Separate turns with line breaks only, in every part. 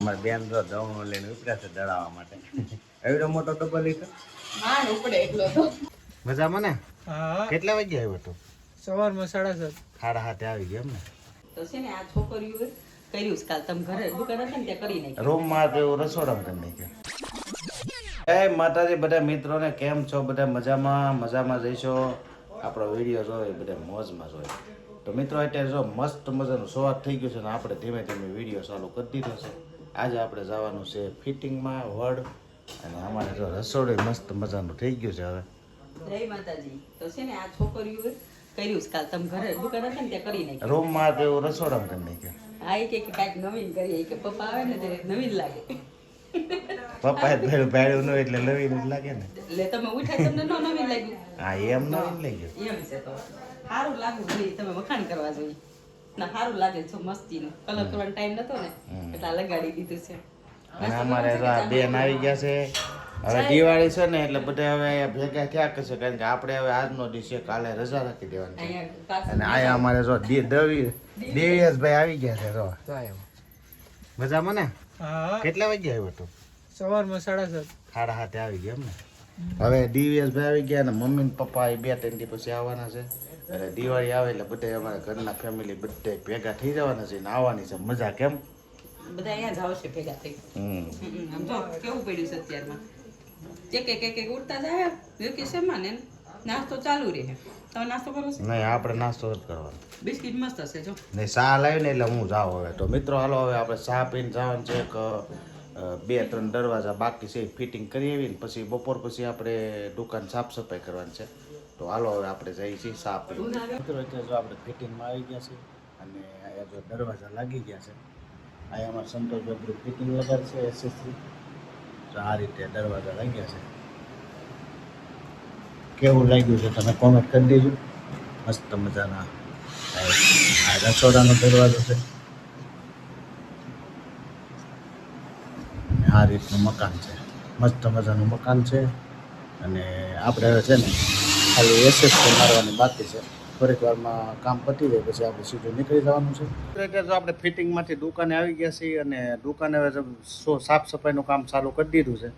અમારે બેન તો જવણું લઈને ઉપડ્યા છે દળાવવા માટે. એવડો મોટો ડબ્બો લીધો?
હા ઉપડે એટલો તો.
મજામાં ને?
હા
કેટલા વાગે આવ્યો તું?
સવારમાં 7:30.
7:30 આવી ગયો એમ ને?
તો છે ને આ છોકરીઓ કર્યું છે કાલ તમે ઘરે દુકાન હતા ને ત્યાં કરી નાખ્યું.
રૂમમાં તો એવું રસોડામાં કરી નાખ્યો. એ માતાજી બધા મિત્રોને કેમ છો? બધા મજામાં જઈશો. આપણો વિડીયો જોઈ બધા મોજમાં જોઈ. તો મિત્રો અત્યારે જો મસ્ત મજાનું સવાર થઈ ગયું છે ને આપણે ધીમે ધીમે વિડીયો ચાલુ કરી દીધો છે. આજે આપણે જવાનું છે ફિટિંગમાં વડ અને અમારે જો રસોડું મસ્ત મજાનું થઈ ગયું છે હવે.
જય માતાજી. તો છે ને આ છોકરીઓ કર્યું છે કાલ તમે ઘરે દુકાન હતા ને ત્યાં કરી નાખ્યું.
રૂમમાં તો એવું રસોડામાં કરી નાખ્યો.
હા એ કે કાંઈક નવીન કરીએ કે પપ્પા આવે ને ત્યારે નવીન લાગે.
પપ્પાએ ભેળું ન એટલે નવીન જ લાગે ને.
એટલે તમે ઉઠાય તમને ન નવીન લાગ્યું.
હા એમ નવીન લઈ ગયો.
એમ છે તો સારું લાગવું જોઈએ તમે વખાણ કરવા જોઈએ. ના સારું લાગે છે મસ્તીનું કલર કરવાનો ટાઈમ નતો ને એટલે આ લગાડી દીધું છે.
અને અમારે તો આ બેન આવી ગયા છે. હવે દિવાળી છે ને એટલે બધા હવે ભેગા થયા કરશે કારણ કે આપણે હવે આજનો દિવસ કાલે રજા રાખી દેવાની છે. અને આયા અમારે જો દેવીયસભાઈ આવી ગયા છે જો. મજામાં ને?
હા
કેટલા વાગે આવ્યો તું?
સવારમાં 7:30.
7:30 આવી ગયા એમ ને? હવે દિવ્યેશભાઈ આવી ગયા ને મમ્મી ને પપ્પા એ 2-3 દી પછી આવવાના છે. એટલે દિવાળી આવે એટલે બધા અમારા ઘરના ફેમિલી બધા ભેગા થઈ જવાના છે ને આવવાની છે મજા. કેમ
બધા અહીંયા જ આવશે ભેગા થઈ. આમ જો કેવું પડ્યું છે અત્યારમાં. એક ઉડતા જાય વેકેશનમાં ને નાસ્તો ચાલુ રહે. તમે નાસ્તો કરો છો?
નહીં આપણે નાસ્તો જ કરવાનો.
બિસ્કિટ મસ્ત હશે જો.
નહીં ચા લાવી ને એટલે હું જાઉં હવે. તો મિત્રો હાલો હવે આપણે ચા પીને જવાનું છે. એક 2-3 દરવાજા બાકી છે ફિટિંગ કરી આવીને પછી બપોર પછી આપણે દુકાન સાફ સફાઈ કરવાની છે. તો હાલો હવે આપણે જઈએ છીએ ચા પીને. મિત્રો અત્યારે જો આપણે ફિટિંગમાં આવી ગયા છે અને અહીંયા જો દરવાજા લાગી ગયા છે. અહીંયા અમારે સંતોષ બધું ફિટિંગ લગાડશે એસએસસી. તો આ રીતે દરવાજા લાગ્યા છે. કેવું લાગ્યું છે તમે કોમેન્ટ કરી દેજો. મસ્ત મજાના આ રસોડાનો દરવાજો છે. આ રીતનું મકાન છે. મસ્ત મજાનું મકાન છે અને આપણે હવે છે ને ખાલી એસએસસી મારવાની બાકી છે. થોડીક વારમાં કામ પતી જાય પછી આપણે સીધું નીકળી જવાનું છે. અત્યારે જો આપણે ફિટિંગમાંથી દુકાને આવી ગયા છીએ અને દુકાને હવે સાફ સફાઈનું કામ ચાલુ કરી દીધું છે.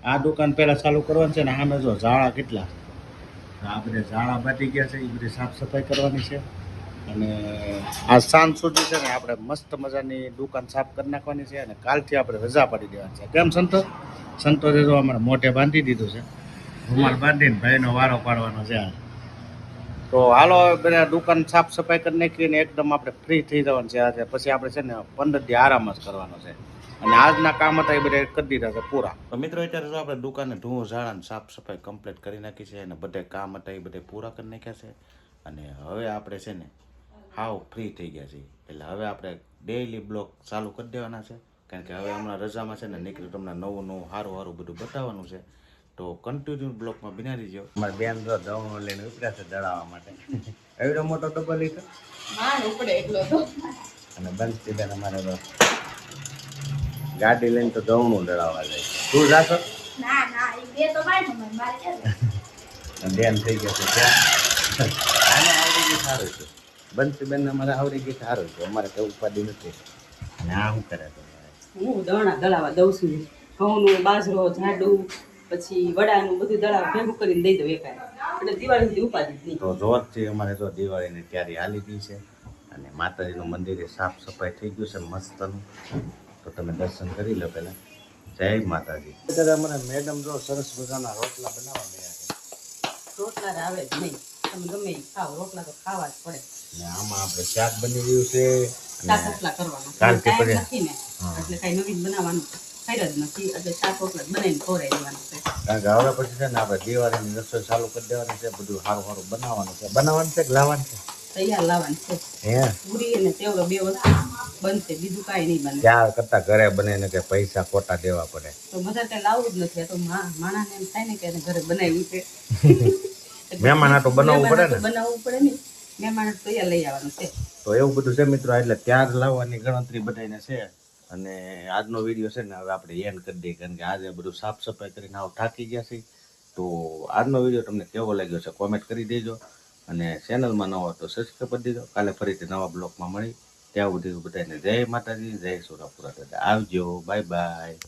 આ દુકાન પહેલાં ચાલુ કરવાની છે ને આમે જો ઝાડા કેટલા આ બધા ઝાડા બાટી ગયા છે એ બધી સાફ સફાઈ કરવાની છે. અને આ સાંજ સુધી છે ને આપણે મસ્ત મજાની દુકાન સાફ કરી નાખવાની છે અને કાલથી આપણે રજા પાડી દેવાની છે. કેમ સંતોષે જો અમારે મોઢે બાંધી દીધું છે. રૂમાલ બાંધીને ભાઈનો વારો પાડવાનો છે. તો હાલો હવે બધા દુકાન સાફ સફાઈ કરી નાખીને એકદમ આપણે ફ્રી થઈ જવાનું છે આજે. પછી આપણે છે ને 15 દી આરામ જ કરવાનો છે અને આજના કામ હતા એ બધા કરી દીધા છે પૂરા. તો મિત્રો અત્યારે જો આપણે દુકાને ધૂળ ઝાડા સાફ સફાઈ કમ્પ્લીટ કરી નાખી છે અને બધા કામ હતા એ બધા પૂરા કરી નાખ્યા છે. અને હવે આપણે છે ને હાવ ફ્રી થઈ ગયા છીએ. એટલે હવે આપણે ડેઈલી બ્લોગ ચાલુ કરી દેવાના છે કારણ કે હવે હમણાં રજામાં છે ને નીકળ્યું તમને નવું સારું બધું બતાવવાનું છે. તો કન્ટિન્યુ બ્લોકમાં બિનારી જાઓ. અમારે બેન તો જવણું લઈને ઉપડ્યા છે દળાવવા માટે. એવડો મોટો ડબ્બો લીધો?
હા ઉપડે એટલો તો.
અને બંધ બેન અમારે તો ગાડી લઈને તો જવણું દળાવવા જાય. તું જાશો?
ના એ બે તો મારે
બેન થઈ ગયા છે ત્યાં આને આવડી ગયું સારું છે. બંસી બેન અમારે આવડી ગયું સારું છે. અમારે તો ઉપાધિ નથી. અને આ શું કરે તમારે?
હું દળણા દળાવા દઉં છું. ઘઉંનું બાજરો જાડું પછી વડાનું બધું દળાવ ભેગું કરીને દઈ દઉં એકાદ. એટલે દિવાળી સુધી ઉપાધિ નહીં.
તો જોરથી અમારે જો દિવાળીની તૈયારી હાલી ગઈ છે અને માતાજીનું મંદિરે સાફ સફાઈ થઈ ગયું છે મસ્તનું. તો તમે દર્શન કરી લો પહેલાં. જય માતાજી. અત્યારે અમારે મેડમ જો સરસ મજાના રોટલા બનાવવા ગયા છે.
રોટલા આવે જ નહીં. તમે ગમે એ ખાઓ રોટલા તો ખાવા જ પડે.
ને આમાં આપણે શાક બની રહ્યું છે.
શાક રોટલા કરવાના.
કાલથી
ટાઈમ
પછી
નથી ને એટલે કઈ નવીન બનાવવાનું ખૈર જ નથી. એટલે શાક રોટલા બનાવીને ખવડાવી દેવાના છે.
કારણ કે હવે પછી છે ને આપણે દિવાળીની રસોઈ ચાલુ કરી દેવાની છે. બધું સારું બનાવવાનું છે. બનાવવાનું છે કે લાવવાનું છે?
તૈયાર લાવવાનું છે.
હે
પૂરી અને સેવડો 2 વસ્તુ બનશે. બીજું કાંઈ નહીં બને.
ત્યાં કરતા ઘરે બને ને કે પૈસા ખોટા દેવા પડે.
તો બધા કઈ લાવવું જ નથી. આ તો માણાને એમ થાય ને કે એને ઘરે બનાવ્યું છે.
મહેમાન આટલું બનાવવું પડે ને.
બનાવવું પડે ને. મહેમાન તૈયાર લઈ આવવાનું છે.
તો એવું બધું છે મિત્રો. એટલે ત્યાર લાવવાની ગણતરી બધાને છે. અને આજનો વિડીયો છે ને હવે આપણે એન્ડ કરી દઈએ કારણ કે આજે બધું સાફ સફાઈ કરીને આવ થાકી ગયા છીએ. તો આજનો વિડીયો તમને કેવો લાગ્યો છે કોમેન્ટ કરી દેજો અને ચેનલમાં નવો તો સબસ્ક્રાઈબ કરી દેજો. કાલે ફરીથી નવા બ્લોગમાં મળી.
ત્યાં સુધી બધાને જય માતાજી, જય સોરાપુરા દાદા. આવજો, બાય બાય.